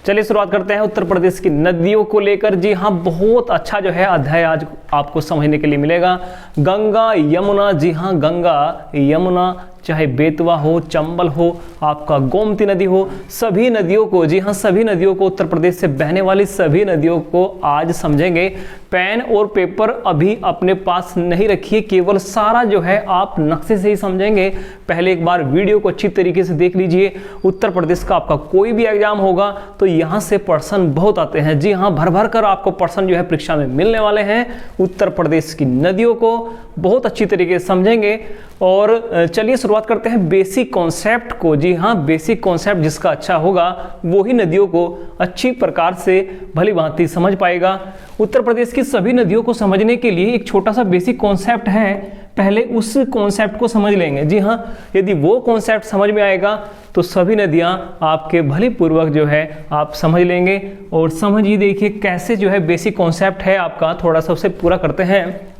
चलिए शुरुआत करते हैं उत्तर प्रदेश की नदियों को लेकर। जी हाँ, बहुत अच्छा जो है अध्याय आज आपको समझने के लिए मिलेगा। गंगा यमुना, जी हाँ गंगा यमुना, चाहे बेतवा हो, चंबल हो, आपका गोमती नदी हो, सभी नदियों को, जी हाँ सभी नदियों को, उत्तर प्रदेश से बहने वाली सभी नदियों को आज समझेंगे। पेन और पेपर अभी अपने पास नहीं रखिए, केवल सारा जो है आप नक्शे से ही समझेंगे। पहले एक बार वीडियो को अच्छी तरीके से देख लीजिए। उत्तर प्रदेश का आपका कोई भी एग्जाम होगा तो यहाँ से प्रश्न बहुत आते हैं। जी हाँ, भर भर कर आपको प्रश्न जो है परीक्षा में मिलने वाले हैं। उत्तर प्रदेश की नदियों को बहुत अच्छी तरीके से समझेंगे। और चलिए शुरुआत करते हैं बेसिक कॉन्सेप्ट को। जी हाँ, बेसिक कॉन्सेप्ट जिसका अच्छा होगा वो ही नदियों को अच्छी प्रकार से भली भांति समझ पाएगा। उत्तर प्रदेश की सभी नदियों को समझने के लिए एक छोटा सा बेसिक कॉन्सेप्ट है, पहले उस कॉन्सेप्ट को समझ लेंगे। जी हाँ, यदि वो कॉन्सेप्ट समझ में आएगा तो सभी नदियाँ आपके भली पूर्वक जो है आप समझ लेंगे। और समझिए, देखिए कैसे जो है बेसिक कॉन्सेप्ट है आपका, थोड़ा सा उसे पूरा करते हैं।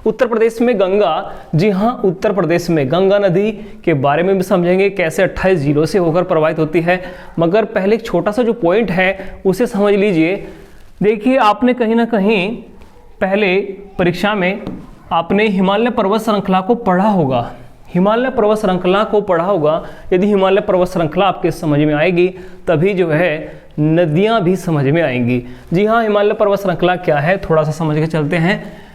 उत्तर प्रदेश में गंगा, जी हाँ उत्तर प्रदेश में गंगा नदी के बारे में भी समझेंगे, कैसे 28 जिलों से होकर प्रवाहित होती है। मगर पहले एक छोटा सा जो पॉइंट है उसे समझ लीजिए। देखिए, आपने कहीं ना कहीं पहले परीक्षा में आपने हिमालय पर्वत श्रृंखला को पढ़ा होगा। हिमालय पर्वत श्रृंखला को पढ़ा होगा। यदि हिमालय पर्वत श्रृंखला आपके समझ में आएगी तभी जो है नदियाँ भी समझ में आएंगी। जी हाँ, हिमालय पर्वत श्रृंखला क्या है थोड़ा सा समझ के चलते हैं।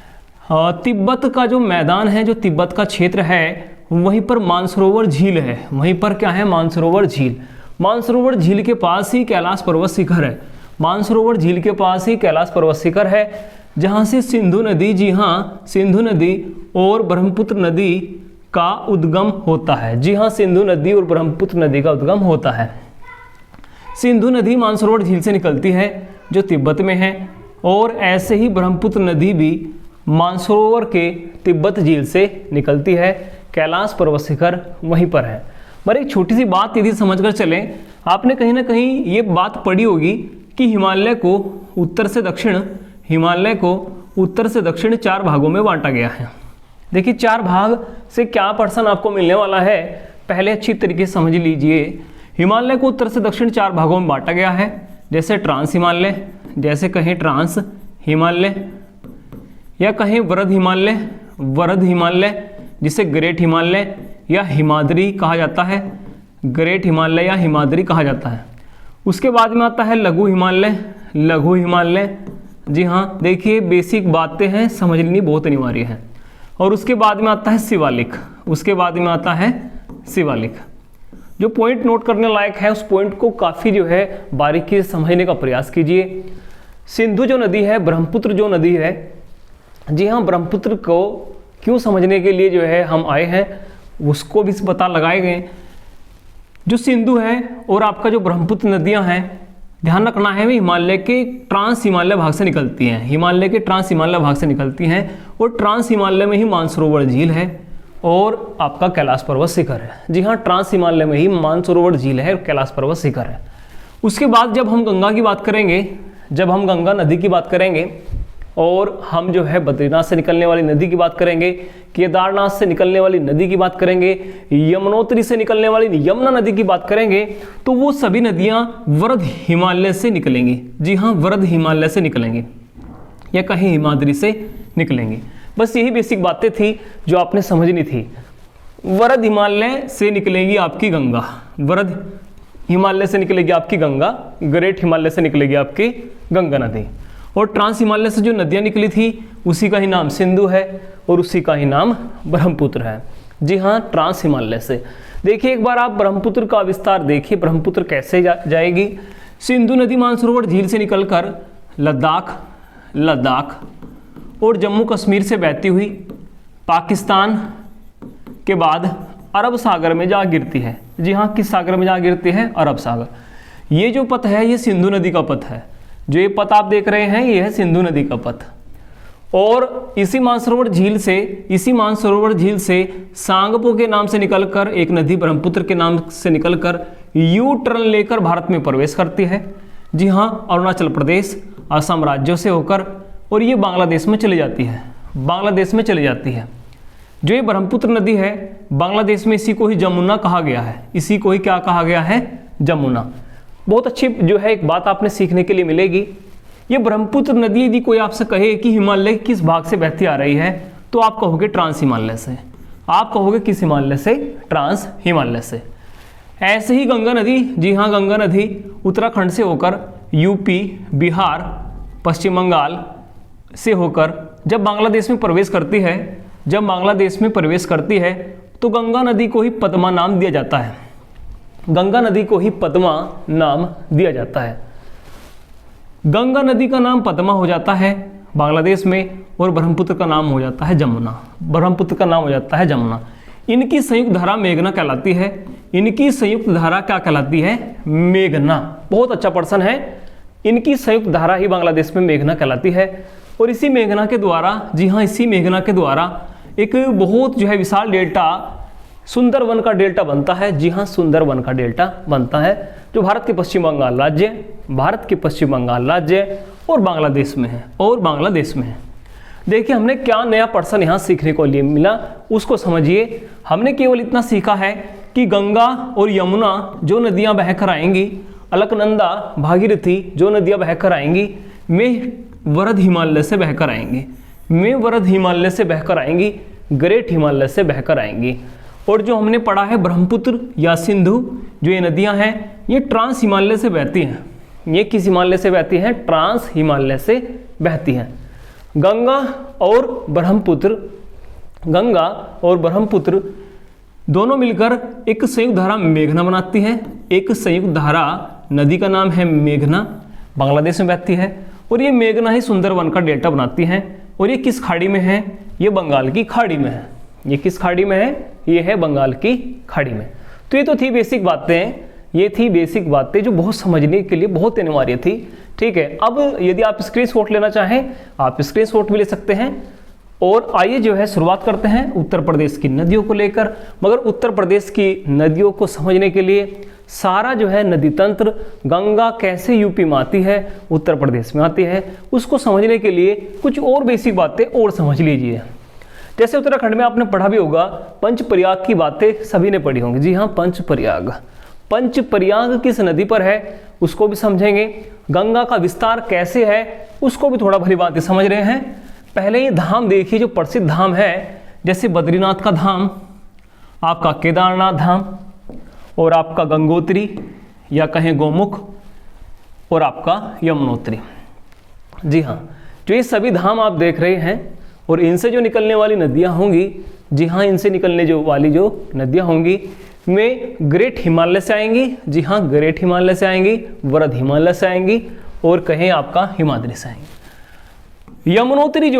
तिब्बत का जो मैदान है, जो तिब्बत का क्षेत्र है, वहीं पर मानसरोवर झील है। वहीं पर क्या है? मानसरोवर झील। मानसरोवर झील के पास ही कैलाश पर्वत शिखर है। मानसरोवर झील के पास ही कैलाश पर्वत शिखर है, जहाँ से सिंधु नदी, जी हाँ सिंधु नदी और ब्रह्मपुत्र नदी का उद्गम होता है। जी हाँ, सिंधु नदी और ब्रह्मपुत्र नदी का उद्गम होता है। सिंधु नदी मानसरोवर झील से निकलती है जो तिब्बत में है, और ऐसे ही ब्रह्मपुत्र नदी भी मानसरोवर के तिब्बत झील से निकलती है। कैलाश पर्वत शिखर वहीं पर है। पर एक छोटी सी बात यदि समझकर चलें, आपने कहीं ना कहीं ये बात पढ़ी होगी कि हिमालय को उत्तर से दक्षिण, हिमालय को उत्तर से दक्षिण 4 भागों में बांटा गया है। देखिए 4 भाग से क्या प्रश्न आपको मिलने वाला है, पहले अच्छी तरीके से समझ लीजिए। हिमालय को उत्तर से दक्षिण 4 भागों में बांटा गया है, जैसे ट्रांस हिमालय, जैसे कहें ट्रांस हिमालय, या कहें वरद हिमालय, वरद हिमालय, जिसे ग्रेट हिमालय या हिमाद्री कहा जाता है, ग्रेट हिमालय या हिमाद्री कहा जाता है। उसके बाद में आता है लघु हिमालय, लघु हिमालय। जी हाँ, देखिए बेसिक बातें हैं, समझ लेनी बहुत अनिवार्य है। और उसके बाद में आता है शिवालिक, उसके बाद में आता है शिवालिक। जो पॉइंट नोट करने लायक है उस पॉइंट को काफ़ी जो है बारीकी से समझने का प्रयास कीजिए। सिंधु जो नदी है, ब्रह्मपुत्र जो नदी है, जी हाँ ब्रह्मपुत्र को क्यों समझने के लिए जो है हम आए हैं उसको भी पता लगाए गए। जो सिंधु है और आपका जो ब्रह्मपुत्र नदियाँ हैं, ध्यान रखना है, वे हिमालय के ट्रांस हिमालय भाग से निकलती हैं। हिमालय के ट्रांस हिमालय भाग से निकलती हैं, और ट्रांस हिमालय में ही मानसरोवर झील है और आपका कैलाश पर्वत शिखर है। जी हाँ, ट्रांस हिमालय में ही मानसरोवर झील है और कैलाश पर्वत शिखर है। उसके बाद जब हम गंगा की बात करेंगे, जब हम गंगा नदी की बात करेंगे, और हम जो है बद्रीनाथ से निकलने वाली नदी की बात करेंगे, केदारनाथ से निकलने वाली नदी की बात करेंगे, यमुनोत्री से निकलने वाली यमुना नदी की बात करेंगे, तो वो सभी नदियाँ वरद हिमालय से निकलेंगी। जी हाँ, वरद हिमालय से निकलेंगी या कहीं हिमाद्री से निकलेंगी। बस यही बेसिक बातें थी जो आपने समझनी थी। वरद हिमालय से निकलेगी आपकी गंगा, वरद हिमालय से निकलेगी आपकी गंगा, ग्रेट हिमालय से निकलेगी आपकी गंगा नदी। और ट्रांस हिमालय से जो नदियाँ निकली थी उसी का ही नाम सिंधु है और उसी का ही नाम ब्रह्मपुत्र है। जी हाँ, ट्रांस हिमालय से। देखिए एक बार आप ब्रह्मपुत्र का विस्तार देखिए, ब्रह्मपुत्र कैसे जाएगी। सिंधु नदी मानसरोवर झील से निकलकर लद्दाख, लद्दाख और जम्मू कश्मीर से बहती हुई पाकिस्तान के बाद अरब सागर में जा गिरती है। जी हाँ, किस सागर में जा गिरती है? अरब सागर। ये जो पथ है ये सिंधु नदी का पथ है। जो ये पथ आप देख रहे हैं ये है सिंधु नदी का पथ। और इसी मानसरोवर झील से, इसी मानसरोवर झील से सांगपो के नाम से निकलकर एक नदी ब्रह्मपुत्र के नाम से निकलकर यू टर्न लेकर भारत में प्रवेश करती है। जी हाँ, अरुणाचल प्रदेश, असम राज्यों से होकर, और ये बांग्लादेश में चली जाती है, बांग्लादेश में चली जाती है। जो ये ब्रह्मपुत्र नदी है बांग्लादेश में इसी को ही जमुना कहा गया है, इसी को ही क्या कहा गया है? जमुना। बहुत अच्छी जो है एक बात आपने सीखने के लिए मिलेगी। ये ब्रह्मपुत्र नदी यदि कोई आपसे कहे कि हिमालय किस भाग से बहती आ रही है, तो आप कहोगे ट्रांस हिमालय से। आप कहोगे किस हिमालय से? ट्रांस हिमालय से। ऐसे ही गंगा नदी, जी हाँ, गंगा नदी उत्तराखंड से होकर यूपी, बिहार, पश्चिम बंगाल से होकर जब बांग्लादेश में प्रवेश करती है, तो गंगा नदी को ही पद्मा नाम दिया जाता है। गंगा नदी को ही पद्मा नाम दिया जाता है। गंगा नदी का नाम पद्मा हो जाता है बांग्लादेश में, और ब्रह्मपुत्र का नाम हो जाता है जमुना। ब्रह्मपुत्र का नाम हो जाता है जमुना। इनकी संयुक्त धारा मेघना कहलाती है। इनकी संयुक्त धारा क्या कहलाती है? मेघना। बहुत अच्छा प्रश्न है। इनकी संयुक्त धारा ही बांग्लादेश में मेघना कहलाती है। और इसी मेघना के द्वारा, जी हाँ, इसी मेघना के द्वारा एक बहुत जो है विशाल डेल्टा, सुंदरवन का डेल्टा बनता है। जी हाँ, सुंदरवन का डेल्टा बनता है, जो भारत के पश्चिम बंगाल राज्य और बांग्लादेश में है। देखिए, हमने क्या नया पर्सन यहाँ सीखने को लिए मिला, उसको समझिए। हमने केवल इतना सीखा है कि गंगा और यमुना जो नदियाँ बहकर आएंगी, अलकनंदा, भागीरथी जो नदियाँ बहकर आएंगी, मेवरद हिमालय से बहकर आएंगी, ग्रेट हिमालय से बहकर आएंगी। और जो हमने पढ़ा है ब्रह्मपुत्र या सिंधु, जो ये नदियां हैं, ये ट्रांस हिमालय से बहती हैं। ये किस हिमालय से बहती हैं? ट्रांस हिमालय से बहती हैं। गंगा और ब्रह्मपुत्र दोनों मिलकर एक संयुक्त धारा मेघना बनाती हैं। एक संयुक्त धारा नदी का नाम है मेघना, बांग्लादेश में बहती है, और ये मेघना ही सुंदरवन का डेल्टा बनाती हैं। और ये किस खाड़ी में है? ये बंगाल की खाड़ी में है। ये किस खाड़ी में है? ये है बंगाल की खाड़ी में। तो ये तो थी बेसिक बातें, जो बहुत समझने के लिए बहुत अनिवार्य थी। ठीक है, अब यदि आप स्क्रीनशॉट लेना चाहें, आप स्क्रीनशॉट भी ले सकते हैं। और आइए जो है शुरुआत करते हैं उत्तर प्रदेश की नदियों को लेकर। मगर उत्तर प्रदेश की नदियों को समझने के लिए सारा जो है नदी तंत्र, गंगा कैसे यूपी में आती है, उत्तर प्रदेश में आती है, उसको समझने के लिए कुछ और बेसिक बातें और समझ लीजिए। जैसे उत्तराखंड में आपने पढ़ा भी होगा, पंचप्रयाग की बातें सभी ने पढ़ी होंगी। जी हाँ, पंचप्रयाग किस नदी पर है उसको भी समझेंगे। गंगा का विस्तार कैसे है उसको भी थोड़ा भली बातें समझ रहे हैं। पहले ये धाम देखिए, जो प्रसिद्ध धाम है, जैसे बद्रीनाथ का धाम, आपका केदारनाथ धाम, और आपका गंगोत्री या कहें गोमुख, और आपका यमुनोत्री। जी हाँ, जो ये सभी धाम आप देख रहे हैं, और इनसे जो निकलने वाली नदियाँ होंगी, जी हाँ, इनसे निकलने वाली जो नदियाँ होंगी में ग्रेट हिमालय से आएंगी। जी हाँ, ग्रेट हिमालय से आएंगी, वरद हिमालय से आएंगी, और कहें आपका हिमाद्री से आएंगी। यमुनोत्री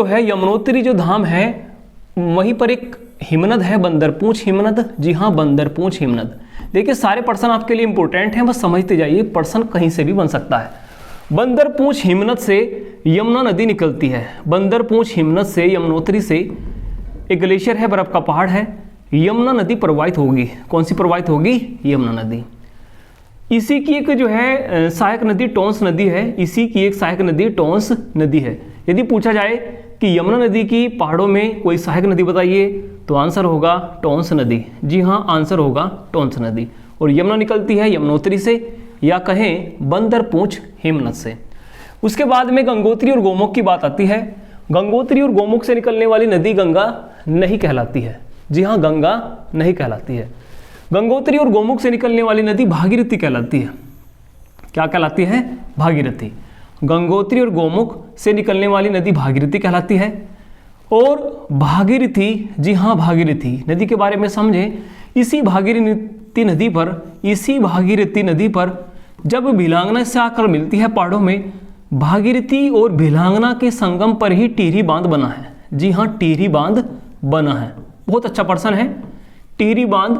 जो धाम है, वहीं पर एक हिमनद है, बंदरपूंछ हिमनद। जी हाँ, बंदरपूंछ हिमनद। देखिए, सारे पर्सन आपके लिए इंपॉर्टेंट हैं, बस समझते जाइए, पर्सन कहीं से भी बन सकता है। बंदरपूंछ हिमनद से यमुना नदी निकलती है। बंदरपूंछ हिमनद से, यमुनोत्री से एक ग्लेशियर है, बर्फ का पहाड़ है, यमुना नदी प्रवाहित होगी। कौन सी प्रवाहित होगी? यमुना नदी। इसी की एक जो है सहायक नदी टोंस नदी है। इसी की एक सहायक नदी टोंस नदी है। यदि पूछा जाए कि यमुना नदी की पहाड़ों में कोई सहायक नदी बताइए, तो आंसर होगा टोंस नदी। जी हाँ, आंसर होगा टोंस नदी। और यमुना निकलती है यमुनोत्री से, या कहें बंदरपूंछ हिमनद से। उसके बाद में गंगोत्री और गोमुख की बात आती है। गंगोत्री और गोमुख से निकलने वाली नदी गंगा नहीं कहलाती है। जी हाँ, गंगा नहीं कहलाती है। गंगोत्री और गोमुख से निकलने वाली नदी भागीरथी कहलाती है। क्या कहलाती है? भागीरथी। गंगोत्री और गोमुख से निकलने वाली नदी भागीरथी कहलाती है। और भागीरथी, जी हाँ, भागीरथी नदी के बारे में समझें। इसी भागीरथी नदी पर जब भिलांगना से आकर मिलती है पहाड़ों में, भागीरथी और भिलांगना के संगम पर ही टिहरी बांध बना है। जी हाँ, टिहरी बांध बना है। बहुत अच्छा प्रश्न है। टिहरी बांध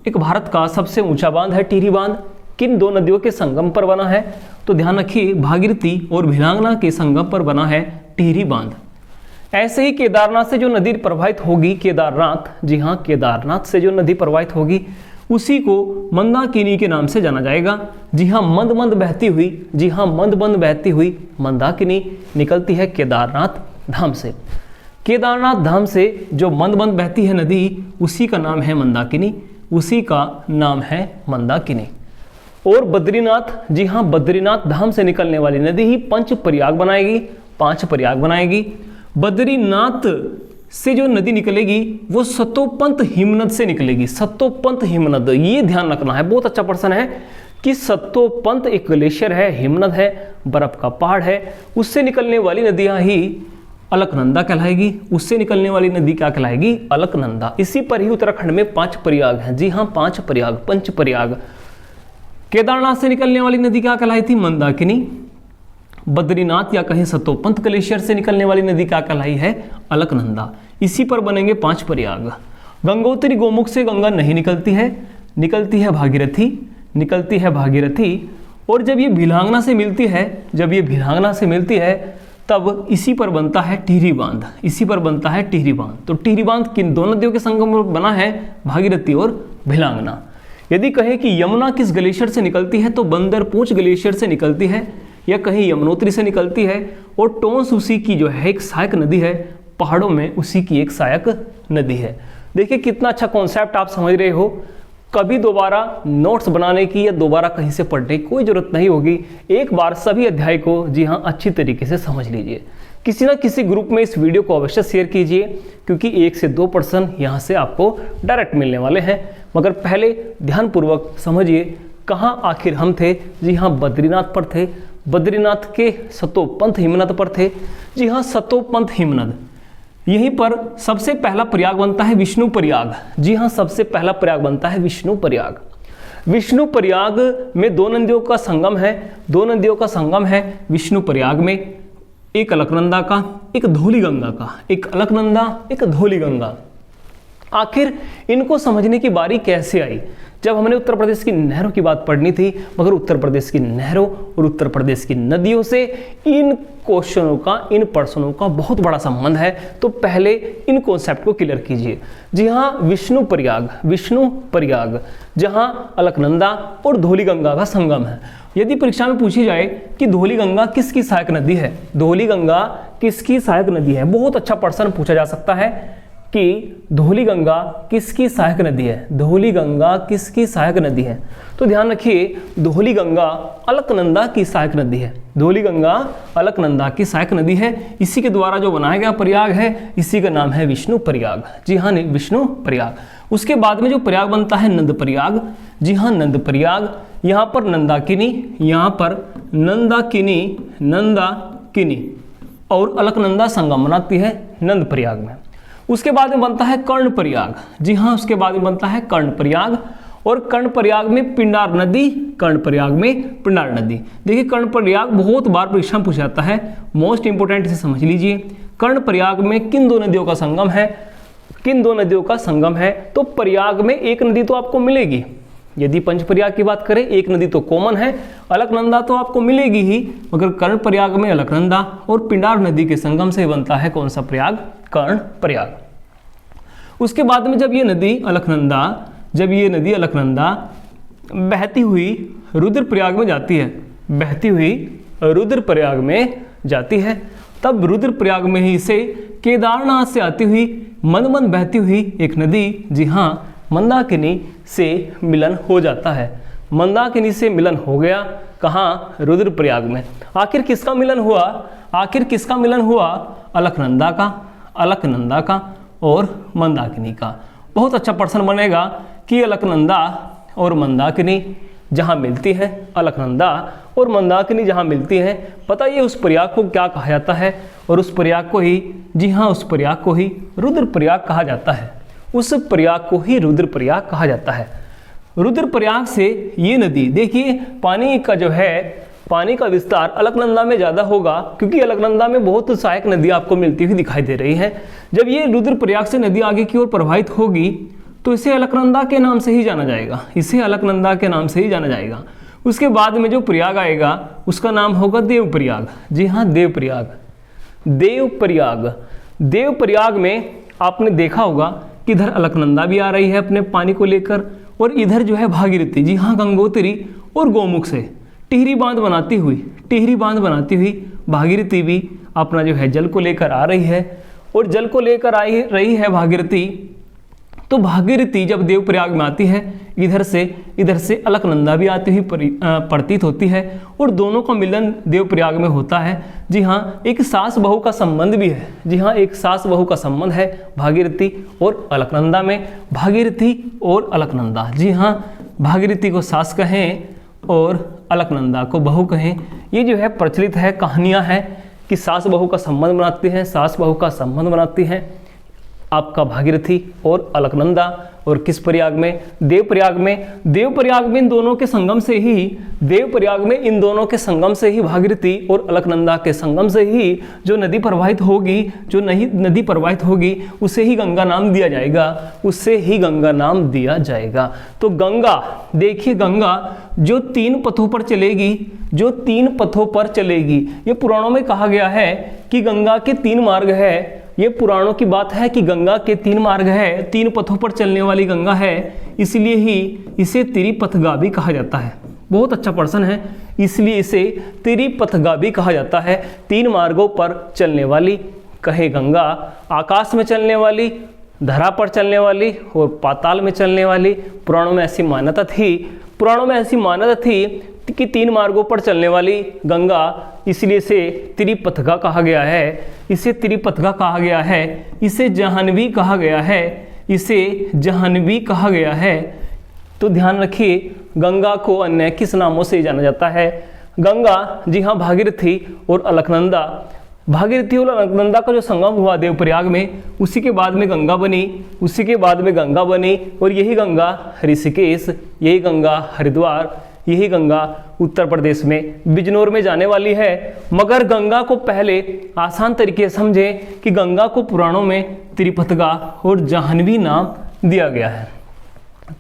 एक भारत का सबसे ऊंचा बांध है। टिहरी बांध किन दो नदियों के संगम पर बना है? तो ध्यान रखिए, भागीरथी और भिलांगना के संगम पर बना है टिहरी बांध। ऐसे ही केदारनाथ से जो नदी प्रवाहित होगी, केदारनाथ, जी हाँ, केदारनाथ से जो नदी प्रवाहित होगी, उसी को मंदाकिनी के नाम से जाना जाएगा। जी हाँ, मंद मंद बहती हुई मंदाकिनी निकलती है केदारनाथ धाम से। केदारनाथ धाम से जो मंद मंद बहती है नदी, उसी का नाम है मंदाकिनी। और बद्रीनाथ, जी हाँ बद्रीनाथ धाम से निकलने वाली नदी ही पंच प्रयाग बनाएगी, 5 प्रयाग बनाएगी। बद्रीनाथ से जो नदी निकलेगी वो सतोपंत हिमनद से निकलेगी। सतोपंत हिमनद, ये ध्यान रखना है, बहुत अच्छा प्रश्न है कि सतोपंत एक ग्लेशियर है, हिमनद है, बर्फ का पहाड़ है, उससे निकलने वाली नदियां ही अलकनंदा कहलाएगी। उससे निकलने वाली नदी क्या कहलाएगी? अलकनंदा। इसी पर ही उत्तराखंड में 5 प्रयाग हैं, जी हाँ 5 प्रयाग, पंच प्रयाग। केदारनाथ से निकलने वाली नदी क्या कहलाई थी? मंदाकिनी। बद्रीनाथ या कहीं सतोपंत ग्लेशियर से निकलने वाली नदी क्या कहलाई है? अलकनंदा। इसी पर बनेंगे 5 प्रयाग। गंगोत्री गोमुख से गंगा नहीं निकलती है, निकलती है भागीरथी, निकलती है भागीरथी। और जब ये भिलांगना से मिलती है, जब ये भिलांगना से मिलती है तब इसी पर बनता है टिहरी बांध, इसी पर बनता है टिहरी बांध। तो टिहरी बांध किन दो नदियों के संगम में बना है? भागीरथी और भिलांगना। यदि कहे कि यमुना किस ग्लेशियर से निकलती है तो बंदरपूंछ ग्लेशियर से निकलती है, या कहीं यमुनोत्री से निकलती है। और टोंस उसी की जो है एक सहायक नदी है, पहाड़ों में उसी की एक सहायक नदी है। देखिए कितना अच्छा कॉन्सेप्ट आप समझ रहे हो। कभी दोबारा नोट्स बनाने की या दोबारा कहीं से पढ़ने की कोई ज़रूरत नहीं होगी। एक बार सभी अध्याय को जी हाँ अच्छी तरीके से समझ लीजिए। किसी ना किसी ग्रुप में इस वीडियो को अवश्य शेयर कीजिए, क्योंकि 1 से 2 प्रश्न यहाँ से आपको डायरेक्ट मिलने वाले हैं। मगर पहले ध्यानपूर्वक समझिए कहाँ आखिर हम थे। जी हाँ बद्रीनाथ पर थे, बद्रीनाथ के सतोपंत हिमनद पर थे। जी हाँ सतोपंत हिमनद, यहीं पर सबसे पहला प्रयाग बनता है विष्णु प्रयाग। जी हाँ सबसे पहला प्रयाग बनता है विष्णु प्रयाग। विष्णु प्रयाग में 2 नदियों का संगम है, 2 नदियों का संगम है विष्णु प्रयाग में, एक अलकनंदा का, एक धौली गंगा का। एक अलकनंदा, एक धौली गंगा। आखिर इनको समझने की बारी कैसे आई? जब हमने उत्तर प्रदेश की नहरों की बात पढ़नी थी, मगर उत्तर प्रदेश की नहरों और उत्तर प्रदेश की नदियों से इन क्वेश्चनों का, इन प्रश्नों का बहुत बड़ा संबंध है। तो पहले इन कॉन्सेप्ट को क्लियर कीजिए। जी हाँ विष्णु प्रयाग, विष्णु प्रयाग जहाँ अलकनंदा और धौली गंगा का संगम है। यदि परीक्षा में पूछी जाए कि धौली गंगा किसकी सहायक नदी है, धौली गंगा किसकी सहायक नदी है, बहुत अच्छा प्रश्न पूछा जा सकता है कि धौली गंगा किसकी सहायक नदी है, धौली गंगा किसकी सहायक नदी है। तो ध्यान रखिए धौली गंगा अलकनंदा की सहायक नदी है, धौली गंगा अलकनंदा की सहायक नदी है। इसी के द्वारा जो बनाया गया प्रयाग है, इसी का नाम है विष्णु प्रयाग। जी हाँ विष्णु प्रयाग। उसके बाद में जो प्रयाग बनता है नंद प्रयाग। जी हाँ नंद प्रयाग। यहाँ पर नंदाकिनी, यहाँ पर नंदाकिनी, नंदाकिनी और अलकनंदा संगम बनाती है नंद प्रयाग में। उसके बाद में बनता है कर्ण प्रयाग। जी हाँ उसके बाद में बनता है कर्ण प्रयाग। और कर्ण प्रयाग में पिंडार नदी, कर्ण प्रयाग में पिंडार नदी। देखिए कर्ण प्रयाग बहुत बार परीक्षा में पूछा जाता है, मोस्ट इंपोर्टेंट इसे समझ लीजिए। कर्ण प्रयाग में किन 2 नदियों का संगम है, किन 2 नदियों का संगम है? तो प्रयाग में एक नदी तो आपको मिलेगी। यदि पंचप्रयाग की बात करें एक नदी तो कॉमन है, अलकनंदा तो आपको मिलेगी ही, मगर कर्ण प्रयाग में अलकनंदा और पिंडार नदी के संगम से बनता है कौन सा प्रयाग? कर्ण प्रयाग। उसके बाद में जब ये नदी अलकनंदा, जब ये नदी अलकनंदा बहती हुई रुद्रप्रयाग में जाती है, बहती हुई रुद्रप्रयाग में जाती है, तब रुद्रप्रयाग में ही इसे केदारनाथ से आती हुई मंद मंद बहती हुई एक नदी, जी हाँ मंदाकिनी से मिलन हो जाता है। मंदाकिनी से मिलन हो गया कहाँ? रुद्रप्रयाग में। आखिर किसका मिलन हुआ? आखिर किसका मिलन हुआ? अलकनंदा का, अलकनंदा का और मंदाकिनी का। बहुत अच्छा प्रश्न बनेगा कि अलकनंदा और मंदाकिनी जहाँ मिलती है, अलकनंदा और मंदाकिनी जहाँ मिलती है, बताइए उस प्रयाग को क्या कहा जाता है? और उस प्रयाग को ही, जी हाँ उस प्रयाग को ही रुद्रप्रयाग कहा जाता है। उस प्रयाग को ही रुद्रप्रयाग कहा जाता है। रुद्रप्रयाग से ये नदी, देखिए पानी का जो है, पानी का विस्तार अलकनंदा में ज़्यादा होगा, क्योंकि अलकनंदा में बहुत सहायक नदी आपको मिलती हुई दिखाई दे रही है। जब ये रुद्रप्रयाग से नदी आगे की ओर प्रवाहित होगी तो इसे अलकनंदा के नाम से ही जाना जाएगा, इसे अलकनंदा के नाम से ही जाना जाएगा। उसके बाद में जो प्रयाग आएगा उसका नाम होगा देवप्रयाग। जी हाँ देवप्रयाग, देवप्रयाग। देवप्रयाग में आपने देखा होगा कि इधर अलकनंदा भी आ रही है अपने पानी को लेकर, और इधर जो है भागीरथी, जी हाँ गंगोत्री और गोमुख से टिहरी बांध बनाती हुई, टिहरी बांध बनाती हुई भागीरथी भी अपना जो है जल को लेकर आ रही है। और जल को लेकर आ रही है भागीरथी, तो भागीरथी जब देवप्रयाग में आती है, इधर से अलकनंदा भी आती हुई प्रतीत होती है और दोनों का मिलन देवप्रयाग में होता है। जी हाँ, एक सास बहू का संबंध भी है। जी हाँ, एक सास बहू का संबंध है भागीरथी और अलकनंदा में, भागीरथी और अलकनंदा। जी हाँ, भागीरथी को सास कहें और अलकनंदा को बहू कहें। ये जो है प्रचलित है, कहानियाँ हैं कि सास बहू का संबंध बनाती हैं, सास बहू का संबंध बनाती हैं आपका भागीरथी और अलकनंदा। और किस प्रयाग में? देवप्रयाग में। देवप्रयाग में इन दोनों के संगम से ही, देवप्रयाग में इन दोनों के संगम से ही, भागीरथी और अलकनंदा के संगम से ही जो नदी प्रवाहित होगी, जो नदी प्रवाहित होगी उसे ही गंगा नाम दिया जाएगा, उससे ही गंगा नाम दिया जाएगा। तो गंगा, देखिए गंगा जो 3 पथों पर चलेगी, जो 3 पथों पर चलेगी, ये पुराणों में कहा गया है कि गंगा के 3 मार्ग है। ये पुराणों की बात है कि गंगा के 3 मार्ग है, 3 पथों पर चलने वाली गंगा है, इसलिए ही इसे त्रिपथगा भी कहा जाता है। बहुत अच्छा प्रश्न है, इसलिए इसे त्रिपथगा भी कहा जाता है। 3 मार्गों पर चलने वाली कहे गंगा, आकाश में चलने वाली, धरा पर चलने वाली और पाताल में चलने वाली। पुराणों में ऐसी मान्यता थी, पुराणों में ऐसी मान्यता थी कि 3 मार्गों पर चलने वाली गंगा, इसलिए इसे त्रिपथगा कहा गया है। इसे त्रिपथगा कहा गया है, इसे जाह्नवी कहा गया है, इसे जाह्नवी कहा गया है। तो ध्यान रखिए, गंगा को अन्य किस नामों से जाना जाता है? गंगा, जी हाँ, भागीरथी और अलकनंदा। भागीरथी और अलकनंदा का जो संगम हुआ देवप्रयाग में, उसी के बाद में गंगा बनी, उसी के बाद में गंगा बनी। और यही गंगा ऋषिकेश, यही गंगा हरिद्वार, यही गंगा उत्तर प्रदेश में बिजनौर में जाने वाली है। मगर गंगा को पहले आसान तरीके से समझें कि गंगा को पुराणों में त्रिपथगा और जाह्नवी नाम दिया गया है।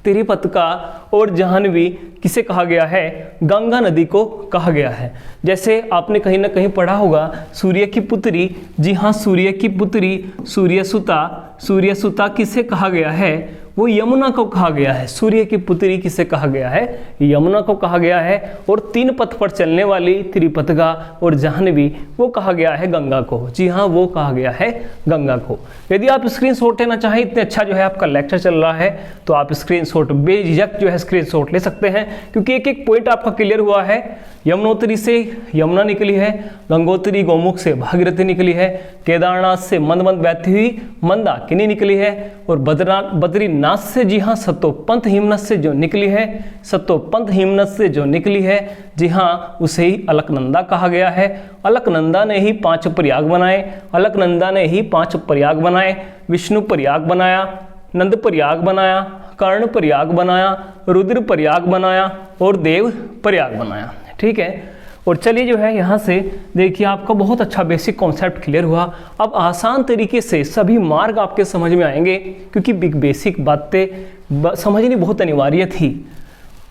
त्रिपथगा और जाह्नवी किसे कहा गया है? गंगा नदी को कहा गया है। जैसे आपने कहीं ना कहीं पढ़ा होगा सूर्य की पुत्री, जी हाँ, सूर्य की पुत्री सूर्यसुता, सूर्यसुता किसे कहा गया है? वो यमुना को कहा गया है। सूर्य की पुत्री किसे कहा गया है? यमुना को कहा गया है। और 3 पथ पर चलने वाली त्रिपथगा और जाह्नवी, वो कहा गया है गंगा को। जी हाँ, वो कहा गया है गंगा को। यदि आप स्क्रीनशॉट लेना चाहें, इतने अच्छा जो है आपका लेक्चर चल रहा है, तो आप स्क्रीनशॉट बेझिझक जो है स्क्रीनशॉट ले सकते हैं, क्योंकि एक एक पॉइंट आपका क्लियर हुआ है। यमुनोत्री से यमुना निकली है, गंगोत्री गौमुख से भागीरथी निकली है, केदारनाथ से मंद मंद बहती हुई मंदाकिनी निकली है, और बद्रीनाथ से, जी हाँ, सतोपंथ हिमनद से जो निकली है, सतोपंथ हिमनद से जो निकली है, जी हाँ, उसे ही अलकनंदा कहा गया है। अलकनंदा ने ही 5 प्रयाग बनाए, अलकनंदा ने ही 5 प्रयाग बनाए। विष्णु प्रयाग बनाया, नंद प्रयाग बनाया, कर्ण प्रयाग बनाया, रुद्र प्रयाग बनाया और देव प्रयाग बनाया। ठीक है, और चलिए जो है यहाँ से देखिए आपका बहुत अच्छा बेसिक कॉन्सेप्ट क्लियर हुआ। अब आसान तरीके से सभी मार्ग आपके समझ में आएंगे, क्योंकि बेसिक बातें समझनी बहुत अनिवार्य थी।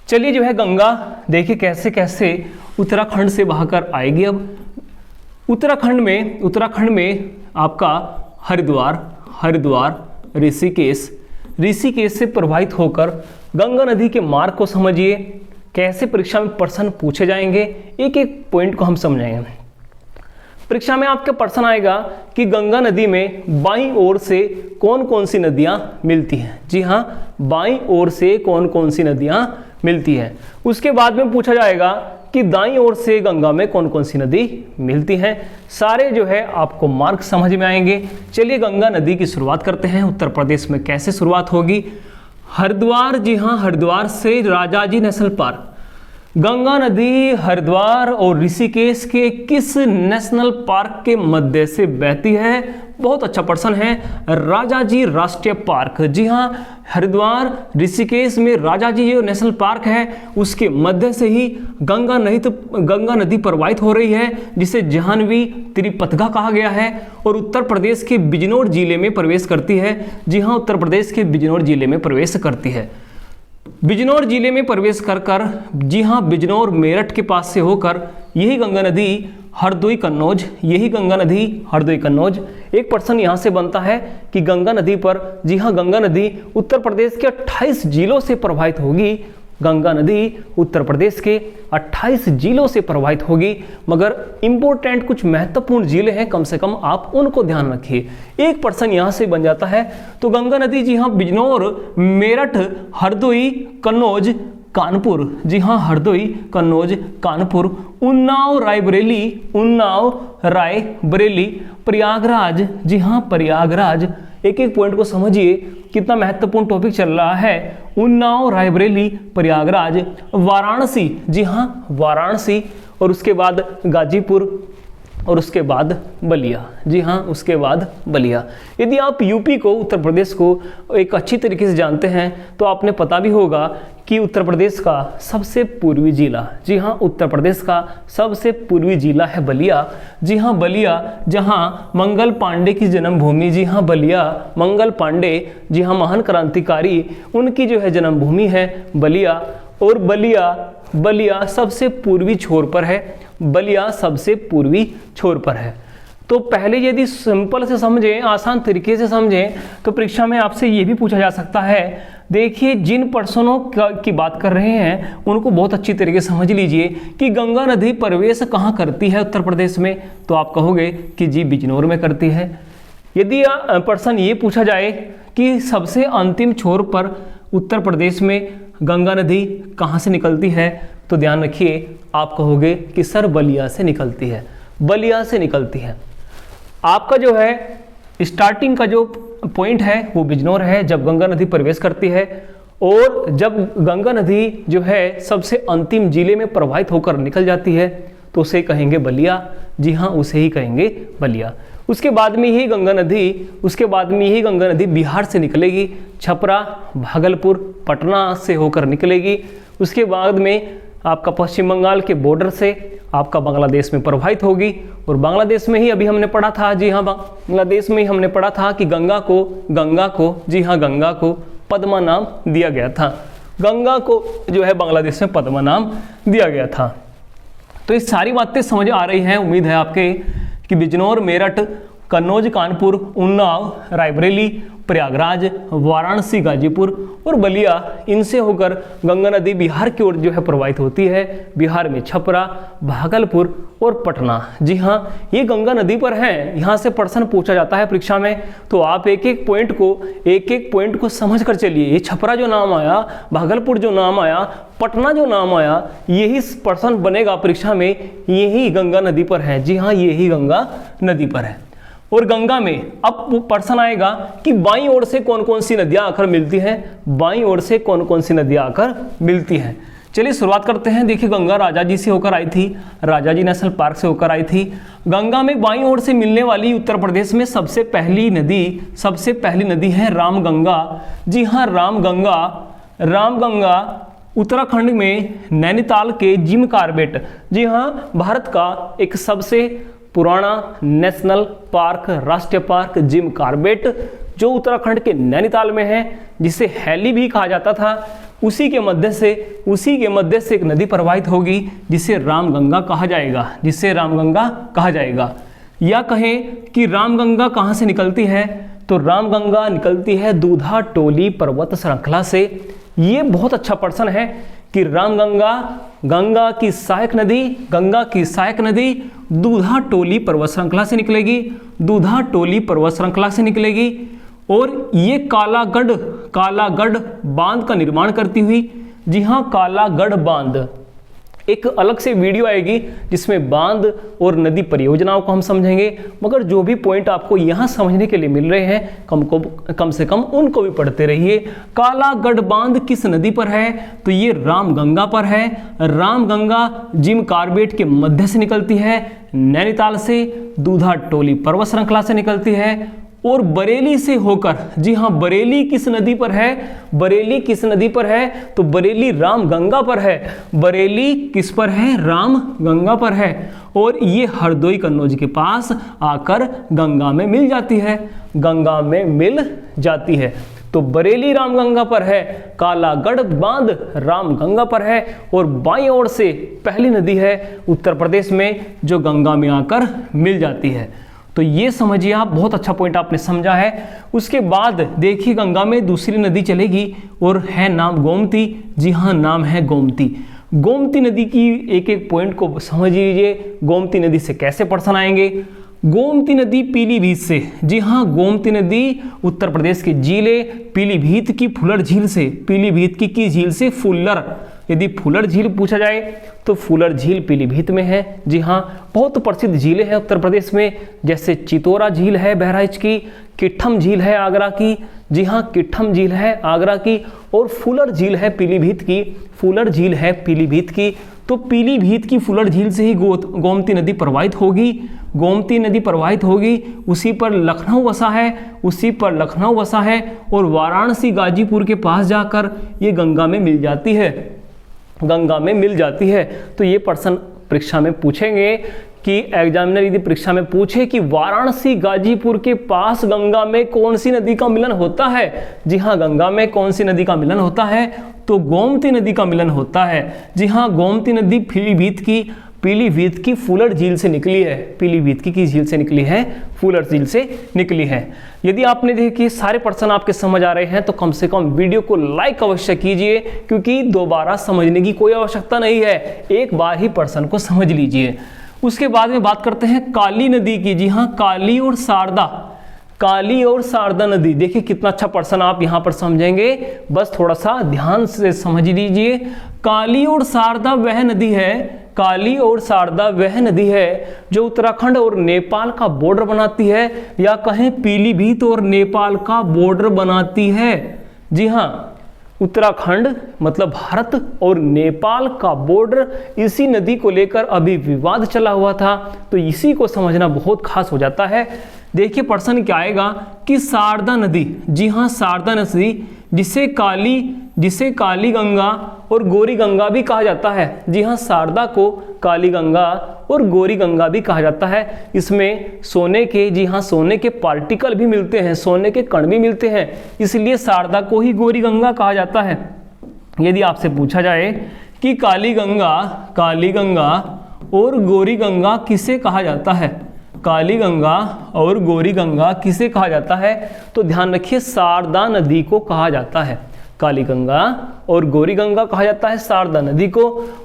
चलिए जो है गंगा देखिए कैसे कैसे उत्तराखंड से बहकर आएगी। अब उत्तराखंड में आपका हरिद्वार, ऋषिकेश से प्रवाहित होकर गंगा नदी के मार्ग को समझिए। कैसे परीक्षा में प्रश्न पूछे जाएंगे, एक एक पॉइंट को हम समझेंगे। परीक्षा में आपका प्रश्न आएगा कि गंगा नदी में बाईं ओर से कौन कौन सी नदियां मिलती हैं। जी हाँ, बाईं ओर से कौन कौन सी नदियां मिलती हैं। उसके बाद में पूछा जाएगा कि दाईं ओर से गंगा में कौन कौन सी नदी मिलती हैं। सारे जो है आपको मार्ग समझ में आएंगे। चलिए गंगा नदी की शुरुआत करते हैं। उत्तर प्रदेश में कैसे शुरुआत होगी? हरिद्वार, जी हाँ, हरिद्वार से राजाजी नेशनल पार्क। गंगा नदी हरिद्वार और ऋषिकेश के किस नेशनल पार्क के मध्य से बहती है? बहुत अच्छा प्रश्न है, राजाजी राष्ट्रीय पार्क। जी हाँ, हरिद्वार ऋषिकेश में राजाजी जो नेशनल पार्क है उसके मध्य से ही गंगा नदी प्रवाहित हो रही है, जिसे जाह्नवी त्रिपथगा कहा गया है और उत्तर प्रदेश के बिजनौर जिले में प्रवेश करती है। जी हाँ, उत्तर प्रदेश के बिजनौर जिले में प्रवेश करती है। बिजनौर जिले में प्रवेश कर जी हाँ, बिजनौर मेरठ के पास से होकर यही गंगा नदी हरदोई कन्नौज, यही गंगा नदी हरदोई कन्नौज। एक प्रश्न यहाँ से बनता है कि गंगा नदी पर, जी हाँ, गंगा नदी उत्तर प्रदेश के 28 जिलों से प्रवाहित होगी। गंगा नदी उत्तर प्रदेश के 28 जिलों से प्रवाहित होगी, मगर इंपॉर्टेंट कुछ महत्वपूर्ण जिले हैं, कम से कम आप उनको ध्यान रखिए। एक पर्सन यहाँ से बन जाता है। तो गंगा नदी जी हाँ बिजनौर, मेरठ, हरदोई, कन्नौज, कानपुर, जी हाँ हरदोई, कन्नौज, कानपुर, उन्नाव, रायबरेली, उन्नाव, रायबरेली, प्रयागराज, जी हाँ प्रयागराज, एक एक पॉइंट को समझिए कितना महत्वपूर्ण टॉपिक चल रहा है। उन्नाव, रायबरेली, प्रयागराज, वाराणसी, जी हाँ वाराणसी, और उसके बाद गाजीपुर, और उसके बाद बलिया, जी हाँ उसके बाद बलिया। यदि आप यूपी को, उत्तर प्रदेश को एक अच्छी तरीके से जानते हैं तो आपने पता भी होगा कि उत्तर प्रदेश का सबसे पूर्वी जिला, जी हाँ उत्तर प्रदेश का सबसे पूर्वी जिला है बलिया। जी हाँ बलिया, जहाँ मंगल पांडे की जन्मभूमि, जी हाँ बलिया, मंगल पांडे, जी हाँ महान क्रांतिकारी, उनकी जो है जन्मभूमि है बलिया। और बलिया सबसे पूर्वी छोर पर है, बलिया सबसे पूर्वी छोर पर है। तो पहले यदि सिंपल से समझें, आसान तरीके से समझें, तो परीक्षा में आपसे ये भी पूछा जा सकता है। देखिए जिन पर्सनों की बात कर रहे हैं उनको बहुत अच्छी तरीके से समझ लीजिए कि गंगा नदी प्रवेश कहाँ करती है उत्तर प्रदेश में, तो आप कहोगे कि जी बिजनौर में करती है। यदि पर्सन ये पूछा जाए कि सबसे अंतिम छोर पर उत्तर प्रदेश में गंगा नदी कहाँ से निकलती है, तो ध्यान रखिए आप कहोगे कि सर बलिया से निकलती है, बलिया से निकलती है। आपका जो है स्टार्टिंग का जो पॉइंट है वो बिजनौर है जब गंगा नदी प्रवेश करती है, और जब गंगा नदी जो है सबसे अंतिम जिले में प्रवाहित होकर निकल जाती है तो उसे कहेंगे बलिया, जी हाँ उसे ही कहेंगे बलिया। उसके बाद में ही गंगा नदी बिहार से निकलेगी, छपरा, भागलपुर, पटना से होकर निकलेगी। उसके बाद में आपका पश्चिम बंगाल के बॉर्डर से आपका बांग्लादेश में प्रवाहित होगी, और बांग्लादेश में ही अभी हमने पढ़ा था, जी हाँ बांग्लादेश में ही हमने पढ़ा था कि गंगा को जी हाँ गंगा को पद्मा नाम दिया गया था, गंगा को जो है बांग्लादेश में पद्मा नाम दिया गया था। तो ये सारी बातें समझ आ रही हैं, उम्मीद है आपके कि बिजनौर, मेरठ, कन्नौज, कानपुर, उन्नाव, रायबरेली, प्रयागराज, वाराणसी, गाजीपुर और बलिया, इनसे होकर गंगा नदी बिहार की ओर जो है प्रवाहित होती है। बिहार में छपरा, भागलपुर और पटना, जी हाँ ये गंगा नदी पर हैं। यहाँ से प्रश्न पूछा जाता है परीक्षा में, तो आप एक एक पॉइंट को समझ कर चलिए। ये छपरा जो नाम आया, भागलपुर जो नाम आया, पटना जो नाम आया, यही प्रश्न बनेगा परीक्षा में, यही गंगा नदी पर है, जी हाँ यही गंगा नदी पर है। और गंगा में अब प्रश्न आएगा कि बाईं ओर से कौन कौन सी नदियां आकर मिलती हैं, बाईं ओर से कौन कौन सी नदियां आकर मिलती हैं। चलिए शुरुआत करते हैं। देखिए गंगा राजाजी से होकर आई थी, राजाजी नेशनल पार्क से होकर आई थी। गंगा में बाईं ओर से मिलने वाली उत्तर प्रदेश में सबसे पहली नदी है रामगंगा, जी हाँ रामगंगा उत्तराखंड में नैनीताल के जिम कॉर्बेट, जी हाँ भारत का एक सबसे पुराना नेशनल पार्क, राष्ट्रीय पार्क जिम कॉर्बेट, जो उत्तराखंड के नैनीताल में है, जिसे हैली भी कहा जाता था, उसी के मध्य से एक नदी प्रवाहित होगी जिसे रामगंगा कहा जाएगा। या कहें कि रामगंगा कहाँ से निकलती है, तो रामगंगा निकलती है दूधा टोली पर्वत श्रृंखला से। ये बहुत अच्छा प्रश्न है कि रामगंगा, गंगा की सहायक नदी दूधा टोली पर्वत श्रृंखला से निकलेगी, और ये कालागढ़ बांध का निर्माण करती हुई, जी हाँ कालागढ़ बांध, एक अलग से वीडियो आएगी जिसमें बांध और नदी परियोजनाओं को हम समझेंगे, मगर जो भी पॉइंट आपको यहाँ समझने के लिए मिल रहे हैं कम से कम उनको भी पढ़ते रहिए। कालागढ़ बांध किस नदी पर है, तो ये रामगंगा पर है। रामगंगा जिम कॉर्बेट के मध्य से निकलती है, नैनीताल से दूधा टोली पर्वत श्रृंखला से निकलती है, और बरेली से होकर, जी हाँ बरेली किस नदी पर है, तो बरेली रामगंगा पर है। बरेली किस पर है, रामगंगा पर है, और ये हरदोई कन्नौज के पास आकर गंगा में मिल जाती है। तो बरेली रामगंगा पर है, कालागढ़ बांध रामगंगा पर है, और बाईं ओर से पहली नदी है उत्तर प्रदेश में जो गंगा में आकर मिल जाती है। तो ये समझिए आप, बहुत अच्छा पॉइंट आपने समझा है। उसके बाद देखिए गंगा में दूसरी नदी चलेगी और है नाम गोमती। जी हाँ, नाम है गोमती। गोमती नदी की एक एक पॉइंट को समझ लीजिए। गोमती नदी से कैसे प्रश्न आएंगे? गोमती नदी पीलीभीत से। जी हाँ, गोमती नदी उत्तर प्रदेश की झील है। पीलीभीत की फुलर झील से, पीलीभीत की झील से फुल्लर, यदि फुलर झील पूछा जाए तो फुलर झील पीलीभीत में है। जी हाँ, बहुत प्रसिद्ध झीलें हैं उत्तर प्रदेश में, जैसे चितौरा झील है बहराइच की, किट्ठम झील है आगरा की। जी हाँ, किट्ठम झील है आगरा की, और फुलर झील है पीलीभीत की। फुलर झील है पीलीभीत की। तो पीलीभीत की फुलर झील से ही गोमती नदी प्रवाहित होगी। गोमती नदी प्रवाहित होगी, उसी पर लखनऊ बसा है, उसी पर लखनऊ बसा है, और वाराणसी गाजीपुर के पास जाकर ये गंगा में मिल जाती है, गंगा में मिल जाती है। तो ये प्रश्न परीक्षा में पूछेंगे कि एग्जामिनर यदि परीक्षा में पूछे कि वाराणसी गाजीपुर के पास गंगा में कौन सी नदी का मिलन होता है? जी हाँ, गंगा में कौन सी नदी का मिलन होता है? तो गोमती नदी का मिलन होता है। जी हाँ, गोमती नदी पीलीभीत की फुलर झील से निकली है। पीलीभीत की झील से निकली है, फुलर झील से निकली है। यदि आपने देखिए सारे प्रश्न आपके समझ आ रहे हैं तो कम से कम वीडियो को लाइक अवश्य कीजिए, क्योंकि दोबारा समझने की कोई आवश्यकता नहीं है, एक बार ही प्रश्न को समझ लीजिए। उसके बाद में बात करते हैं काली नदी की। जी हाँ, काली और शारदा, काली और शारदा नदी। देखिए कितना अच्छा प्रश्न आप यहाँ पर समझेंगे, बस थोड़ा सा ध्यान से समझ लीजिए। काली और शारदा वह नदी है, काली और शारदा वह नदी है जो उत्तराखंड और नेपाल का बॉर्डर बनाती है, या कहें पीलीभीत और नेपाल का बॉर्डर बनाती है। जी हाँ, उत्तराखंड मतलब भारत और नेपाल का बॉर्डर, इसी नदी को लेकर अभी विवाद चला हुआ था, तो इसी को समझना बहुत खास हो जाता है। देखिए प्रश्न क्या आएगा कि शारदा नदी। जी हाँ, शारदा नदी जिसे काली गंगा और गोरी गंगा भी कहा जाता है। जी हाँ, शारदा को काली गंगा और गोरी गंगा भी कहा जाता है। इसमें सोने के, जी हाँ, सोने के पार्टिकल भी मिलते हैं, सोने के कण भी मिलते हैं, इसलिए शारदा को ही गोरी गंगा कहा जाता है। यदि आपसे पूछा जाए कि काली गंगा और गोरी गंगा किसे कहा जाता है, काली गंगा और गोरी गंगा किसे कहा जाता है, तो ध्यान रखिए शारदा नदी को कहा जाता है। काली गंगा और गोरी गंगा कहा जाता है शारदा नदी को।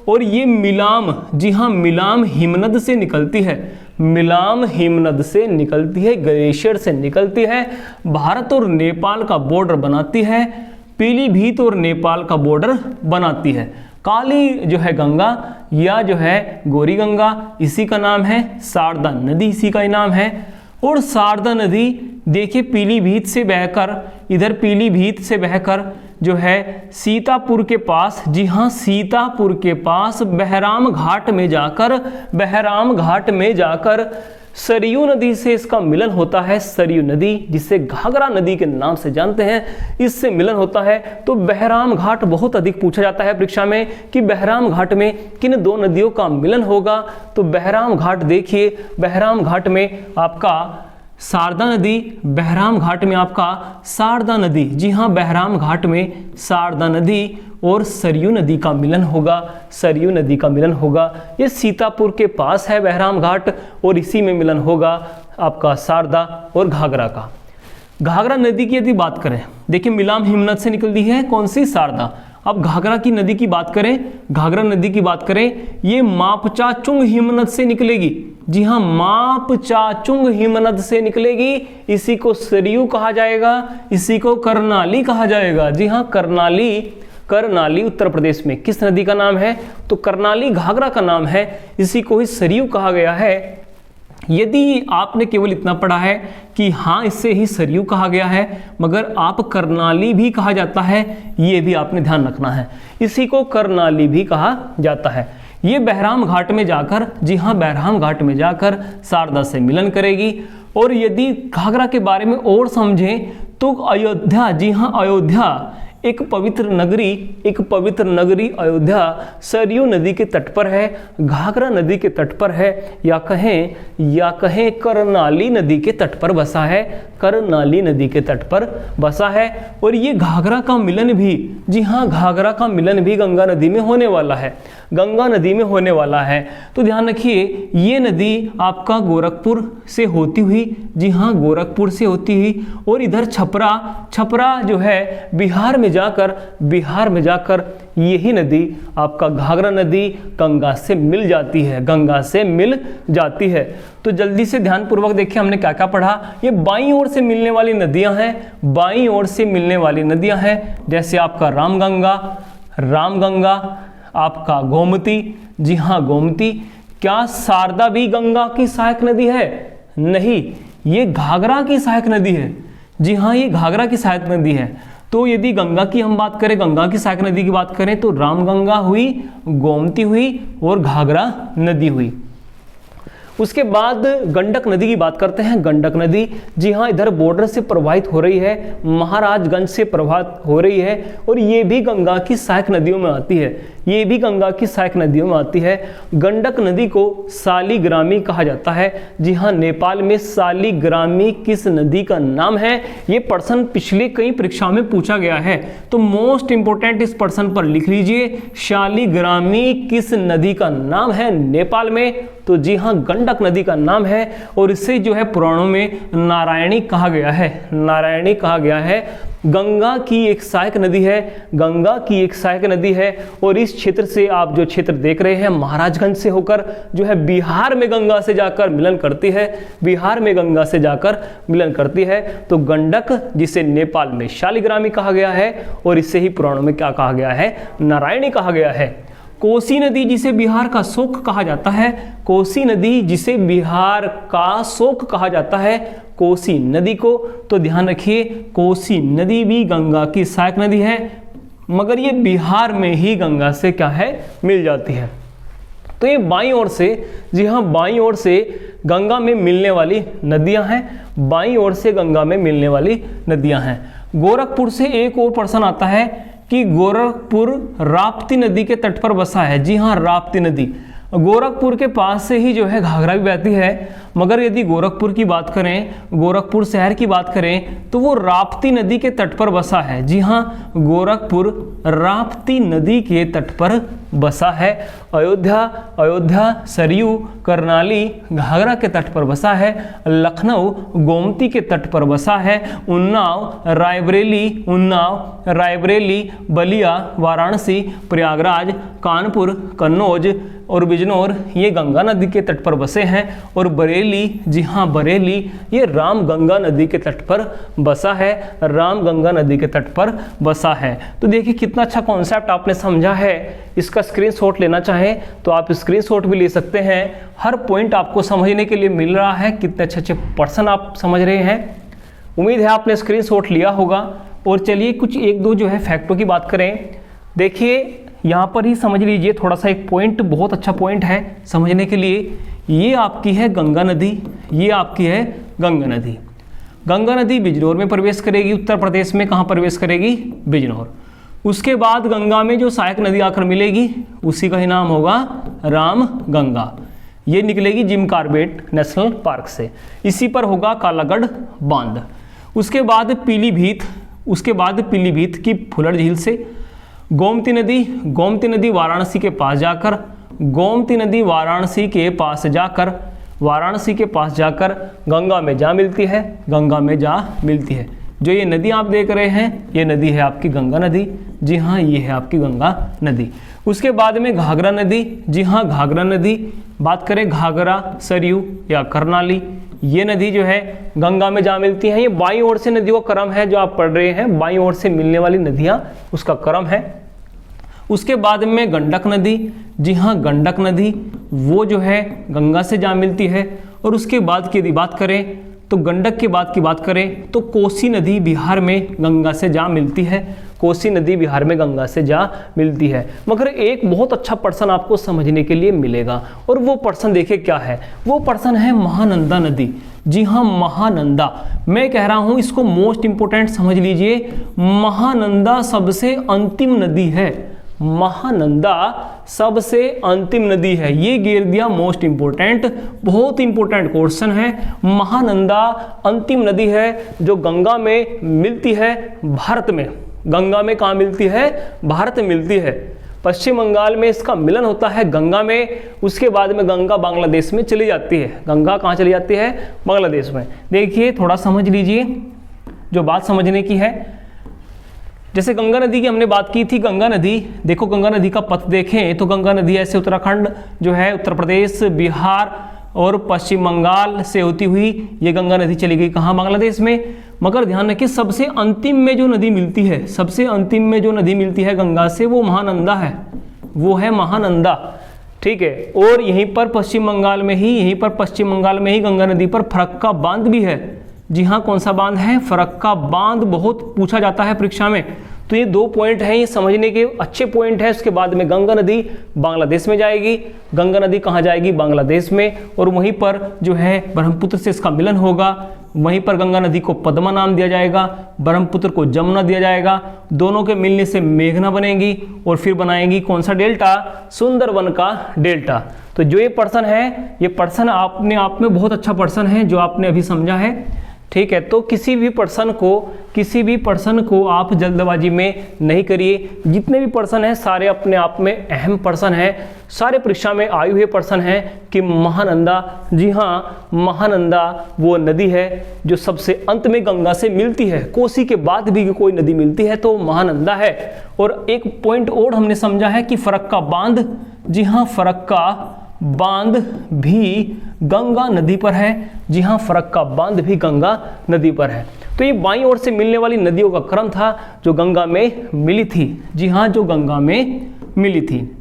और ये मिलाम, जी हाँ, मिलाम हिमनद से निकलती है, मिलाम हिमनद से निकलती है, ग्लेशियर से निकलती है, भारत और नेपाल का बॉर्डर बनाती है, पीलीभीत और नेपाल का बॉर्डर बनाती है। काली जो है गंगा या जो है गोरी गंगा, इसी का नाम है शारदा नदी, इसी का नाम है। और शारदा नदी देखिए पीलीभीत से बहकर, इधर पीलीभीत से बहकर जो है सीतापुर के पास, जी हाँ, सीतापुर के पास बहराम घाट में जाकर सरयू नदी से इसका मिलन होता है। सरयू नदी, जिसे घाघरा नदी के नाम से जानते हैं, इससे मिलन होता है। तो बहराम घाट बहुत अधिक पूछा जाता है परीक्षा में कि बहराम घाट में किन दो नदियों का मिलन होगा। तो बहराम घाट देखिए, बहराम घाट में आपका शारदा नदी, बहराम घाट में आपका शारदा नदी, जी हाँ, बहराम घाट में शारदा नदी और सरयू नदी का मिलन होगा, सरयू नदी का मिलन होगा। ये सीतापुर के पास है बहराम घाट, और इसी में मिलन होगा आपका शारदा और घाघरा का। घाघरा नदी की यदि बात करें, देखिए मिलाम हिमनद से निकलती है कौन सी, शारदा। अब घाघरा की नदी की बात करें, घाघरा नदी की बात करें, ये मापचाचुंग हिमनद से निकलेगी। जी हाँ, मापचाचुंग हिमनद से निकलेगी, इसी को सरयू कहा जाएगा, इसी को करनाली कहा जाएगा। जी हाँ, करनाली उत्तर प्रदेश में किस नदी का नाम है, तो करनाली घाघरा का नाम है, इसी को ही सरयू कहा गया है। यदि आपने केवल इतना पढ़ा है कि हाँ इससे ही सरयू कहा गया है, मगर आप करनाली भी कहा जाता है, ये भी आपने ध्यान रखना है, इसी को करनाली भी कहा जाता है। ये बहराम घाट में जाकर, जी हाँ, बहराम घाट में जाकर शारदा से मिलन करेगी। और यदि घाघरा के बारे में और समझें तो अयोध्या, जी हाँ, अयोध्या एक पवित्र नगरी अयोध्या सरयू नदी के तट पर है, घाघरा नदी के तट पर है, या कहें करनाली नदी के तट पर बसा है, करनाली नदी के तट पर बसा है। और ये घाघरा का मिलन भी, जी हाँ, घाघरा का मिलन भी गंगा नदी में होने वाला है। गंगा नदी में होने वाला है। तो ध्यान रखिए ये नदी आपका गोरखपुर से होती हुई, जी हाँ गोरखपुर से होती हुई, और इधर छपरा जो है बिहार में जाकर यही नदी आपका घाघरा नदी गंगा से मिल जाती है। तो जल्दी से ध्यानपूर्वक देखिए हमने क्या क्या पढ़ा। ये बाईं ओर से मिलने वाली नदियां हैं, जैसे आपका रामगंगा, आपका गोमती, जी हाँ गोमती। क्या शारदा भी गंगा की सहायक नदी है? नहीं, ये घाघरा की सहायक नदी है। जी हाँ ये घाघरा की सहायक नदी है। तो यदि गंगा की हम बात करें, गंगा की सहायक नदी की बात करें, तो रामगंगा हुई, गोमती हुई और घाघरा नदी हुई। उसके बाद गंडक नदी की बात करते हैं। गंडक नदी, जी हाँ इधर बॉर्डर से प्रवाहित हो रही है, महाराजगंज से प्रवाहित हो रही है, और ये भी गंगा की सहायक नदियों में आती है। गंडक नदी को सालीग्रामी कहा जाता है। जी हाँ नेपाल में सालीग्रामी किस नदी का नाम है? ये प्रश्न पिछले कई परीक्षाओं में पूछा गया है, तो मोस्ट इंपोर्टेंट इस प्रश्न पर लिख लीजिए, सालीग्रामी किस नदी का नाम है नेपाल में? तो जी हाँ गंडक नदी का नाम है, और इसे जो है पुराणों में नारायणी कहा गया है। गंगा की एक सहायक नदी है, और इस क्षेत्र से आप जो क्षेत्र देख रहे हैं महाराजगंज से होकर जो है बिहार में गंगा से जाकर मिलन करती है। तो गंडक जिसे नेपाल में शालिग्रामी कहा गया है, और इसे ही पुराणों में क्या कहा गया है? नारायणी कहा गया है। कोसी नदी जिसे बिहार का शोक कहा जाता है, कोसी नदी को, तो ध्यान रखिए कोसी नदी भी गंगा की सहायक नदी है, मगर ये बिहार में ही गंगा से क्या है? मिल जाती है। तो ये बाईं ओर से, जी हाँ बाईं ओर से गंगा में मिलने वाली नदियां हैं। गोरखपुर से एक और प्रश्न आता है कि गोरखपुर राप्ती नदी के तट पर बसा है। जी हाँ राप्ती नदी गोरखपुर के पास से ही जो है घाघरा भी बहती है, मगर यदि गोरखपुर की बात करें, गोरखपुर शहर की बात करें, तो वो राप्ती नदी के तट पर बसा है। जी हाँ गोरखपुर राप्ती नदी के तट पर बसा है। अयोध्या सरयू करनाली घाघरा के तट पर बसा है। लखनऊ गोमती के तट पर बसा है। उन्नाव रायबरेली बलिया वाराणसी प्रयागराज कानपुर कन्नौज और बिजनौर ये गंगा नदी के तट पर बसे हैं। और बरेली, जी हाँ बरेली ये रामगंगा नदी के तट पर बसा है। तो देखिए कितना अच्छा कॉन्सेप्ट आपने समझा है। इसका स्क्रीनशॉट लेना चाहें तो आप स्क्रीनशॉट भी ले सकते हैं। हर पॉइंट आपको समझने के लिए मिल रहा है। कितने अच्छे अच्छे पर्सन आप समझ रहे हैं। उम्मीद है आपने स्क्रीनशॉट लिया होगा। और चलिए कुछ एक दो जो है फैक्टों की बात करें। देखिए यहाँ पर ही समझ लीजिए थोड़ा सा एक पॉइंट, बहुत अच्छा पॉइंट है समझने के लिए। ये आपकी है गंगा नदी, गंगा नदी बिजनौर में प्रवेश करेगी। उत्तर प्रदेश में कहाँ प्रवेश करेगी? बिजनौर। उसके बाद गंगा में जो सहायक नदी आकर मिलेगी उसी का ही नाम होगा रामगंगा। ये निकलेगी जिम कॉर्बेट नेशनल पार्क से। इसी पर होगा कालागढ़ बांध। उसके बाद पीलीभीत की फुलर झील से गोमती नदी वाराणसी के पास जाकर गंगा में जा मिलती है। जो ये नदी आप देख रहे हैं ये नदी है आपकी गंगा नदी। जी हाँ ये है आपकी गंगा नदी। उसके बाद में घाघरा नदी। जी हाँ घाघरा नदी, बात करें घाघरा सरयू या करनाली, ये नदी जो है गंगा में जा मिलती हैं। ये बाईं ओर से नदियों का क्रम है जो आप पढ़ रहे हैं, बाईं ओर से मिलने वाली नदियाँ उसका क्रम है। उसके बाद में गंडक नदी। जी हाँ गंडक नदी वो जो है गंगा से जा मिलती है। और उसके बाद की यदि बात करें तो गंडक के बाद की बात करें तो कोसी नदी बिहार में गंगा से जा मिलती है। मगर एक बहुत अच्छा प्रश्न आपको समझने के लिए मिलेगा, और वो प्रश्न देखिए क्या है। वो प्रश्न है महानंदा नदी। जी हाँ महानंदा, मैं कह रहा हूं इसको मोस्ट इंपोर्टेंट समझ लीजिए। महानंदा सबसे अंतिम नदी है, ये गिर दिया मोस्ट इंपोर्टेंट, बहुत इंपोर्टेंट क्वेश्चन है। महानंदा अंतिम नदी है जो गंगा में मिलती है भारत में। गंगा में कहाँ मिलती है? भारत में मिलती है। पश्चिम बंगाल में इसका मिलन होता है गंगा में, उसके बाद में गंगा बांग्लादेश में चली जाती है। गंगा कहाँ चली जाती है? बांग्लादेश में। देखिए थोड़ा समझ लीजिए, जो बात समझने की है, जैसे गंगा नदी की हमने बात की थी। गंगा नदी, देखो गंगा नदी का पथ देखें तो गंगा नदी ऐसे उत्तराखंड जो है, उत्तर प्रदेश, बिहार और पश्चिम बंगाल से होती हुई ये गंगा नदी चली गई कहाँ? बांग्लादेश में। मगर ध्यान रखिए सबसे अंतिम में जो नदी मिलती है, सबसे अंतिम में जो नदी मिलती है गंगा से, वो महानंदा है, वो है महानंदा, ठीक है। और यहीं पर पश्चिम बंगाल में ही, यहीं पर पश्चिम बंगाल में ही गंगा नदी पर फरक्का बांध भी है। जी हाँ, कौन सा बांध है? फरक्का बांध, बहुत पूछा जाता है परीक्षा में। तो ये 2 पॉइंट हैं, ये समझने के अच्छे पॉइंट है। उसके बाद में गंगा नदी बांग्लादेश में जाएगी। गंगा नदी कहाँ जाएगी? बांग्लादेश में। और वहीं पर जो है ब्रह्मपुत्र से इसका मिलन होगा। वहीं पर गंगा नदी को पद्मा नाम दिया जाएगा, ब्रह्मपुत्र को जमुना दिया जाएगा। दोनों के मिलने से मेघना बनेगी और फिर बनाएंगी कौन सा डेल्टा? सुंदरवन का डेल्टा। तो जो ये पर्सन है, ये पर्सन अपने आप में बहुत अच्छा पर्सन है जो आपने अभी समझा है, ठीक है। तो किसी भी पर्सन को आप जल्दबाजी में नहीं करिए। जितने भी पर्सन हैं सारे अपने आप में अहम पर्सन हैं, सारे परीक्षा में आए हुए पर्सन हैं कि महानंदा, जी हाँ महानंदा वो नदी है जो सबसे अंत में गंगा से मिलती है। कोसी के बाद भी कोई नदी मिलती है तो महानंदा है। और एक पॉइंट और हमने समझा है कि फरक्का बांध, जी हाँ फरक्का बांध भी गंगा नदी पर है। जी हाँ, फरक्का बांध भी गंगा नदी पर है। तो ये बाईं ओर से मिलने वाली नदियों का क्रम था जो गंगा में मिली थी। जी हाँ, जो गंगा में मिली थी।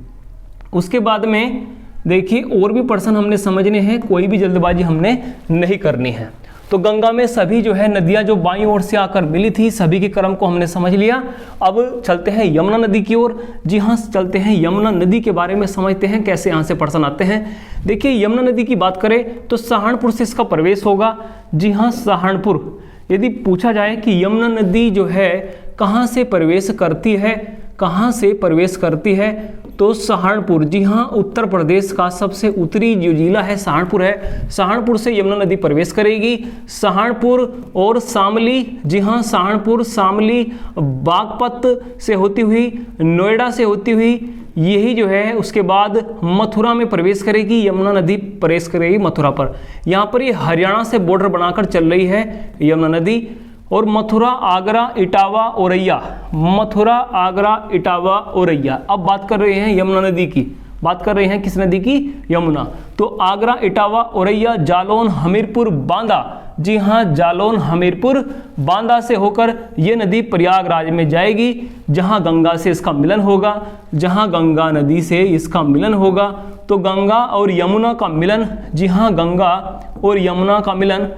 उसके बाद में देखिए और भी पर्सन हमने समझने हैं, कोई भी जल्दबाजी हमने नहीं करनी है। तो गंगा में सभी जो है नदियां जो बाईं ओर से आकर मिली थी, सभी के क्रम को हमने समझ लिया। अब चलते हैं यमुना नदी की ओर। जी हाँ, चलते हैं यमुना नदी के बारे में समझते हैं कैसे यहाँ से पर्सन आते हैं। देखिए यमुना नदी की बात करें तो सहारनपुर से इसका प्रवेश होगा। जी हाँ, सहारनपुर। यदि पूछा जाए कि यमुना नदी जो है कहाँ से प्रवेश करती है, कहाँ से प्रवेश करती है, तो सहारनपुर। जी हाँ, उत्तर प्रदेश का सबसे उत्तरी जो जिला है सहारनपुर है। सहारनपुर से यमुना नदी प्रवेश करेगी। सहारनपुर और शामली, जी हाँ सहारनपुर, शामली, बागपत से होती हुई, नोएडा से होती हुई, यही जो है उसके बाद मथुरा में प्रवेश करेगी। यमुना नदी प्रवेश करेगी मथुरा पर। यहाँ पर ये हरियाणा से बॉर्डर बनाकर चल रही है यमुना नदी। और मथुरा, आगरा, इटावा, औरैया, मथुरा, आगरा, इटावा, औरैया। अब बात कर रहे हैं यमुना नदी की, बात कर रहे हैं किस नदी की? यमुना। तो आगरा, इटावा, औरैया, जालौन, हमीरपुर, बांदा। जी हाँ, जालौन, हमीरपुर, बांदा से होकर ये नदी प्रयागराज में जाएगी, जहाँ गंगा से इसका मिलन होगा, जहाँ गंगा नदी से इसका मिलन होगा। तो गंगा और यमुना का मिलन, जी हाँ गंगा और यमुना का मिलन,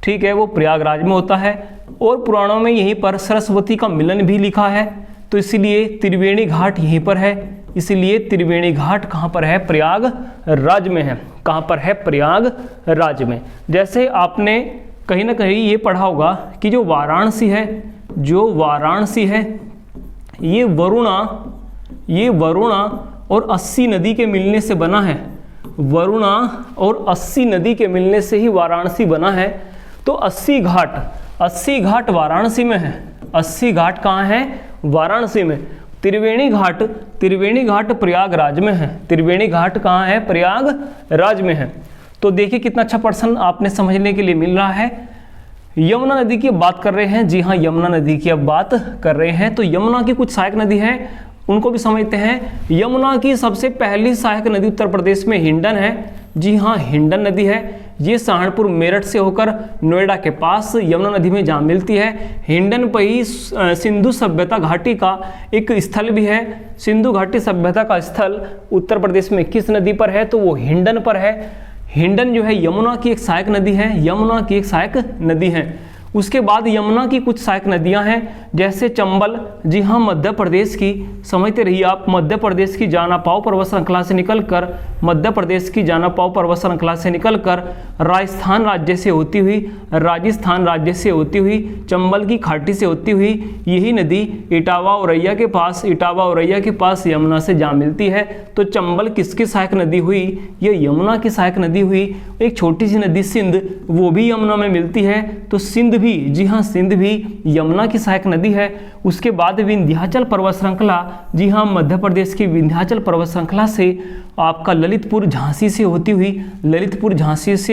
ठीक है, वो प्रयागराज में होता है। और पुराणों में यहीं पर सरस्वती का मिलन भी लिखा है। तो इसलिए त्रिवेणी घाट यहीं पर है। इसलिए त्रिवेणी घाट कहाँ पर है? प्रयागराज में है। कहाँ पर है? प्रयागराज में। जैसे आपने कहीं ना कहीं ये पढ़ा होगा कि जो वाराणसी है, जो वाराणसी है, ये वरुणा और 80 नदी के मिलने से बना है। वरुणा और 80 नदी के मिलने से ही वाराणसी बना है। तो 80 घाट वाराणसी में है। 80 घाट कहाँ है? वाराणसी में। त्रिवेणी घाट प्रयागराज में है। त्रिवेणी घाट कहाँ है? प्रयागराज में है। तो देखिए कितना अच्छा पर्सन आपने समझने के लिए मिल रहा है। यमुना नदी की बात कर रहे हैं। जी हाँ, यमुना नदी की अब बात कर रहे हैं। तो यमुना की कुछ सहायक नदी है, उनको भी समझते हैं। यमुना की सबसे पहली सहायक नदी उत्तर प्रदेश में हिंडन है। जी हाँ, हिंडन नदी है। ये सहारनपुर मेरठ से होकर नोएडा के पास यमुना नदी में जा मिलती है। हिंडन पर ही सिंधु सभ्यता घाटी का एक स्थल भी है। सिंधु घाटी सभ्यता का स्थल उत्तर प्रदेश में किस नदी पर है? तो वो हिंडन पर है। हिंडन जो है यमुना की एक सहायक नदी है। यमुना की एक सहायक नदी है। उसके बाद यमुना की कुछ सहायक नदियां हैं, जैसे चंबल। जी हाँ, मध्य प्रदेश की, समझते रहिए आप, मध्य प्रदेश की जानापाव पर्वत श्रृंखला से निकलकर, मध्य प्रदेश की जानापाव पर्वत श्रृंखला से निकलकर राजस्थान राज्य से होती हुई, राजस्थान राज्य से होती हुई, चंबल की घाटी से होती हुई यही नदी इटावा औरैया के पास, इटावा औरैया के पास यमुना से जा मिलती है। तो चंबल किसकी सहायक नदी हुई? ये यमुना की सहायक नदी हुई। एक छोटी सी नदी सिंध, वो भी यमुना में मिलती है। तो सिंध भी, जी हाँ सिंध भी यमुना की सहायक नदी है। उसके बाद विंध्याचल पर्वत श्रृंखला, जी हाँ मध्य प्रदेश की विंध्याचल पर्वत श्रृंखला से आपका ललितपुर झांसी से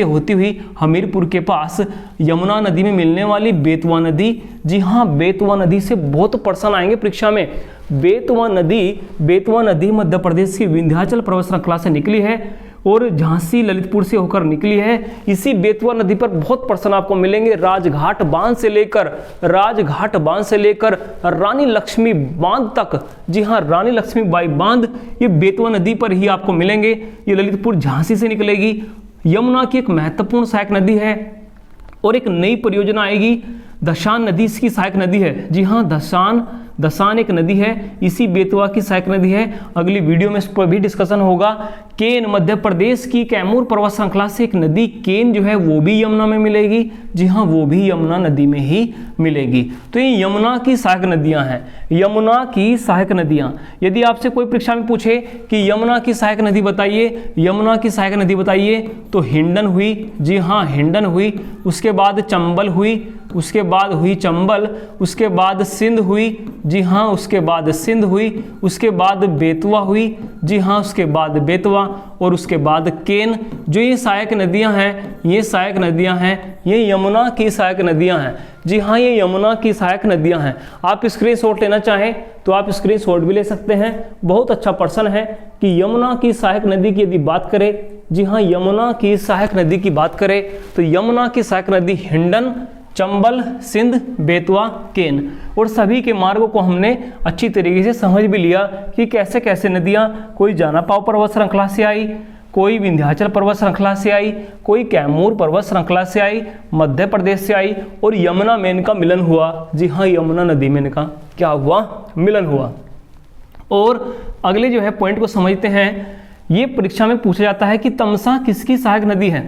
होती हुई हमीरपुर के पास यमुना नदी में मिलने वाली बेतवा नदी, जी हाँ बेतवा नदी से बहुत प्रश्न आएंगे परीक्षा में। बेतवा नदी मध्य प्रदेश की विंध्याचल पर्वत श्रृंखला से निकली है और झांसी ललितपुर से होकर निकली है। इसी बेतवा नदी पर बहुत प्रश्न आपको मिलेंगे। राजघाट बांध से लेकर रानी लक्ष्मी बांध तक, जी हाँ रानी लक्ष्मीबाई बांध, ये बेतवा नदी पर ही आपको मिलेंगे। ये ललितपुर झांसी से निकलेगी। यमुना की एक महत्वपूर्ण सहायक नदी है और एक नई परियोजना आएगी। दशान नदी इसकी सहायक नदी है। जी हाँ दशान एक नदी है, इसी बेतवा की सहायक नदी है। अगली वीडियो में इस पर भी डिस्कशन होगा। केन, मध्य प्रदेश की कैमूर पर्वत श्रृंखला से एक नदी केन जो है वो भी यमुना में मिलेगी। जी हाँ वो भी यमुना नदी में ही मिलेगी। तो ये यमुना की सहायक नदियां हैं, यमुना की सहायक नदियां। यदि आपसे कोई परीक्षा में पूछे कि यमुना की सहायक नदी बताइए, तो हिंडन हुई, जी हाँ हिंडन हुई। उसके बाद चंबल हुई, उसके बाद हुई चंबल, उसके बाद सिंध हुई, जी हाँ उसके बाद सिंध हुई, उसके बाद बेतवा हुई, जी हाँ उसके बाद बेतवा, और उसके बाद केन। जो ये सहायक नदियां हैं, ये यमुना की सहायक नदियां हैं। जी हाँ ये यमुना की सहायक नदियां हैं। आप स्क्रीनशॉट लेना चाहें तो आप स्क्रीनशॉट भी ले सकते हैं। बहुत अच्छा प्रश्न है कि यमुना की सहायक नदी की यदि बात करें, जी हाँ यमुना की सहायक नदी की बात करें तो यमुना की सहायक नदी हिंडन, चंबल, सिंध, बेतवा, केन। और सभी के मार्गों को हमने अच्छी तरीके से समझ भी लिया कि कैसे कैसे नदियां, कोई जानापाव पर्वत श्रृंखला से आई, कोई विंध्याचल पर्वत श्रृंखला से आई, कोई कैमूर पर्वत श्रृंखला से आई, मध्य प्रदेश से आई, और यमुना में इनका मिलन हुआ। जी हाँ यमुना नदी में इनका क्या हुआ, मिलन हुआ। और अगले जो है पॉइंट को समझते हैं। ये परीक्षा में पूछा जाता है कि तमसा किसकी सहायक नदी है?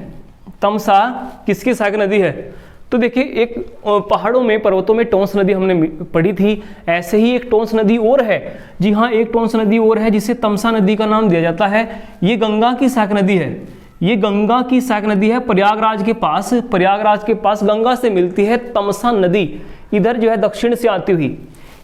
तमसा किसकी सहायक नदी है? तो देखिए एक पहाड़ों में, पर्वतों में टोंस नदी हमने पढ़ी थी, ऐसे ही एक टोंस नदी और है। जी हाँ एक टोंस नदी और है जिसे तमसा नदी का नाम दिया जाता है। ये गंगा की सहायक नदी है, ये गंगा की सहायक नदी है। प्रयागराज के पास गंगा से मिलती है तमसा नदी, इधर जो है दक्षिण से आती हुई।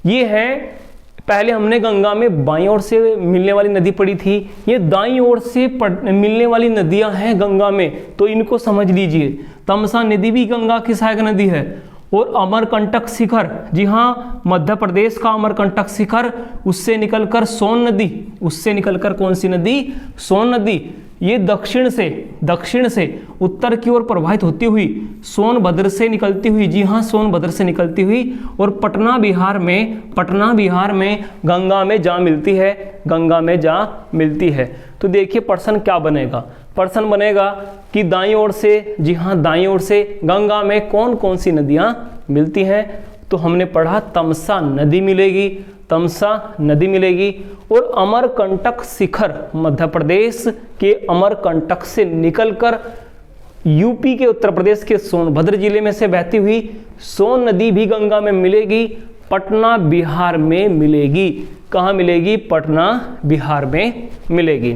ये है, पहले हमने गंगा में बाईं ओर से मिलने वाली नदी पढ़ी थी, ये दाईं ओर से मिलने वाली नदियां हैं गंगा में, तो इनको समझ लीजिए। तमसा नदी भी गंगा की सहायक नदी है। और अमरकंटक शिखर, जी हाँ मध्य प्रदेश का अमरकंटक शिखर, उससे निकलकर सोन नदी, कौन सी नदी? सोन नदी। ये दक्षिण से उत्तर की ओर प्रवाहित होती हुई सोनभद्र से निकलती हुई, जी हाँ सोनभद्र से निकलती हुई, और पटना बिहार में गंगा में जा मिलती है। तो देखिए प्रश्न क्या बनेगा? प्रश्न बनेगा कि दाईं ओर से, जी हाँ दाईं ओर से गंगा में कौन कौन सी नदियां मिलती हैं? तो हमने पढ़ा तमसा नदी मिलेगी। और अमरकंटक शिखर, मध्य प्रदेश के अमरकंटक से निकलकर यूपी के, उत्तर प्रदेश के सोनभद्र जिले में से बहती हुई सोन नदी भी गंगा में मिलेगी, पटना बिहार में मिलेगी। कहाँ मिलेगी? पटना बिहार में मिलेगी।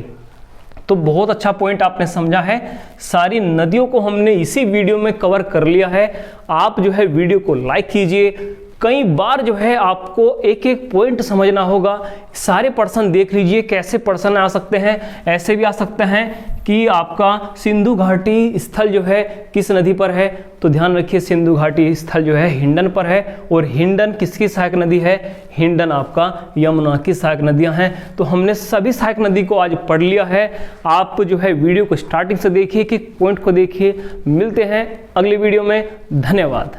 तो बहुत अच्छा पॉइंट आपने समझा है। सारी नदियों को हमने इसी वीडियो में कवर कर लिया है। आप जो है वीडियो को लाइक कीजिए। कई बार जो है आपको एक एक पॉइंट समझना होगा। सारे प्रश्न देख लीजिए, कैसे प्रश्न आ सकते हैं। ऐसे भी आ सकते हैं कि आपका सिंधु घाटी स्थल जो है किस नदी पर है? तो ध्यान रखिए सिंधु घाटी स्थल जो है हिंडन पर है। और हिंडन किसकी सहायक नदी है? हिंडन आपका यमुना की सहायक नदियां हैं। तो हमने सभी सहायक नदी को आज पढ़ लिया है। आप जो है वीडियो को स्टार्टिंग से देखिए कि पॉइंट को देखिए। मिलते हैं अगली वीडियो में। धन्यवाद।